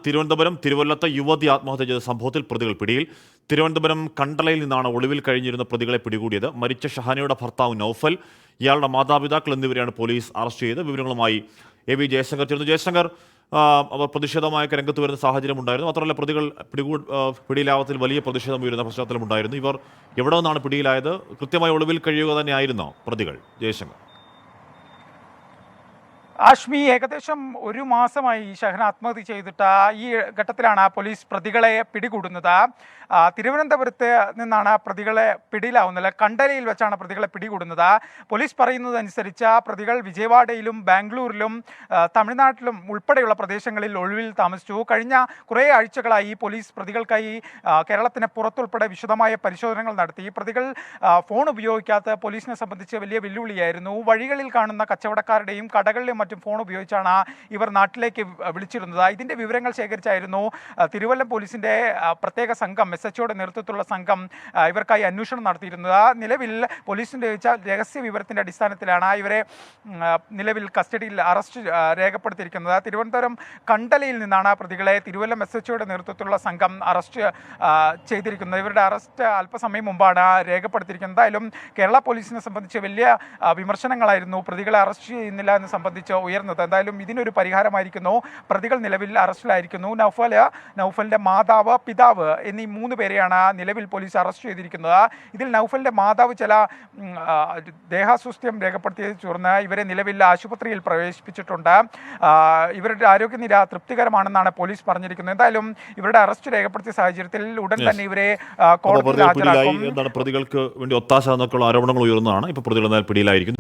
തിരുവനന്തപുരം തിരുവല്ലത്തെ യുവതി ആത്മഹത്യ ചെയ്ത സംഭവത്തിൽ പ്രതികൾ പിടിയിൽ. തിരുവനന്തപുരം കണ്ടളയിൽ നിന്നാണ് ഒളിവിൽ കഴിഞ്ഞിരുന്ന പ്രതികളെ പിടികൂടിയത്. മരിച്ച ഷഹാനയുടെ ഭർത്താവ് നൌഫൽ, ഇയാളുടെ മാതാപിതാക്കൾ എന്നിവരെയാണ് പോലീസ് അറസ്റ്റ് ചെയ്തത്. വിവരങ്ങളുമായി AV ജയശങ്കർ ചേർന്നു. ജയശങ്കർ, അവർ പ്രതിഷേധമായൊക്കെ രംഗത്ത് വരുന്ന സാഹചര്യം ഉണ്ടായിരുന്നു. മാത്രമല്ല പ്രതികൾ പിടിയിലാവത്തിൽ വലിയ പ്രതിഷേധം ഉയരുന്ന പശ്ചാത്തലമുണ്ടായിരുന്നു. ഇവർ എവിടെ നിന്നാണ് പിടിയിലായത്? കൃത്യമായി ഒളിവിൽ കഴിയുക തന്നെയായിരുന്നോ പ്രതികൾ? ജയശങ്കർ. ആഷ്മി, ഏകദേശം ഒരു മാസമായി ഷഹന ആത്മഹത്യ ചെയ്തിട്ട് ഈ ഘട്ടത്തിലാണ് പോലീസ് പ്രതികളെ പിടികൂടുന്നത്. തിരുവനന്തപുരത്ത് നിന്നാണ് പ്രതികളെ പിടിയിലാവുന്നത്. കണ്ടലയിൽ വെച്ചാണ് പ്രതികളെ പിടികൂടുന്നത്. പോലീസ് പറയുന്നതനുസരിച്ച് പ്രതികൾ വിജയവാഡയിലും ബാംഗ്ലൂരിലും തമിഴ്നാട്ടിലും ഉൾപ്പെടെയുള്ള പ്രദേശങ്ങളിൽ ഒളിവിൽ താമസിച്ചു. കഴിഞ്ഞ കുറേ ആഴ്ചകളായി പോലീസ് പ്രതികൾക്കായി കേരളത്തിന് പുറത്തുൾപ്പെടെ വിശദമായ പരിശോധനകൾ നടത്തി. പ്രതികൾ ഫോൺ ഉപയോഗിക്കാത്ത പോലീസിനെ സംബന്ധിച്ച് വലിയ വെല്ലുവിളിയായിരുന്നു. വഴികളിൽ കാണുന്ന കച്ചവടക്കാരുടെയും കടകളിലും മറ്റും ഫോൺ ഉപയോഗിച്ചാണ് ഇവർ നാട്ടിലേക്ക് വിളിച്ചിരുന്നത്. ഇതിൻ്റെ വിവരങ്ങൾ ശേഖരിച്ചായിരുന്നു തിരുവല്ലം പോലീസിൻ്റെ പ്രത്യേക സംഘം, SHOയുടെ നേതൃത്വത്തിലുള്ള സംഘം ഇവർക്കായി അന്വേഷണം നടത്തിയിരുന്നത്. നിലവിൽ പോലീസിൻ്റെ രഹസ്യ വിവരത്തിൻ്റെ അടിസ്ഥാനത്തിലാണ് ഇവരെ നിലവിൽ കസ്റ്റഡിയിൽ അറസ്റ്റ് രേഖപ്പെടുത്തിയിരിക്കുന്നത്. തിരുവനന്തപുരം കണ്ടലയിൽ നിന്നാണ് പ്രതികളെ തിരുവല്ലം SHOയുടെ നേതൃത്വത്തിലുള്ള സംഘം അറസ്റ്റ് ചെയ്തിരിക്കുന്നത്. ഇവരുടെ അറസ്റ്റ് അല്പസമയം മുമ്പാണ് രേഖപ്പെടുത്തിയിരിക്കുന്നത്. എന്തായാലും കേരള പോലീസിനെ സംബന്ധിച്ച് വലിയ വിമർശനങ്ങളായിരുന്നു പ്രതികളെ അറസ്റ്റ് ചെയ്യുന്നില്ല എന്ന് സംബന്ധിച്ച് ഉയർന്നത്. എന്തായാലും ഇതിനൊരു പരിഹാരമായിരിക്കുന്നു. പ്രതികൾ നിലവിൽ അറസ്റ്റിലായിരിക്കുന്നു. നൌഫലിന്റെ മാതാവ്, പിതാവ് എന്നീ 3 പേരെയാണ് നിലവിൽ പോലീസ് അറസ്റ്റ് ചെയ്തിരിക്കുന്നത്. ഇതിൽ നൌഫലിന്റെ മാതാവ് ചില ദേഹാസ്വാസ്ഥ്യം രേഖപ്പെടുത്തിയതിനെ തുടർന്ന് ഇവരെ നിലവിൽ ആശുപത്രിയിൽ പ്രവേശിപ്പിച്ചിട്ടുണ്ട്. ഇവരുടെ ആരോഗ്യനില തൃപ്തികരമാണെന്നാണ് പോലീസ് പറഞ്ഞിരിക്കുന്നത്. എന്തായാലും ഇവരുടെ അറസ്റ്റ് രേഖപ്പെടുത്തിയ സാഹചര്യത്തിൽ ഉടൻ തന്നെ ഇവരെ കോടതിയിൽ ഹാജരാക്കും. പ്രതികൾക്ക് വേണ്ടി ഒത്താശ എന്നൊക്കെയുള്ള ആരോപണങ്ങൾ ഉയർന്നതാണ്. ഇപ്പോൾ പ്രതികൾ പിടിയിലായിരിക്കുന്നു.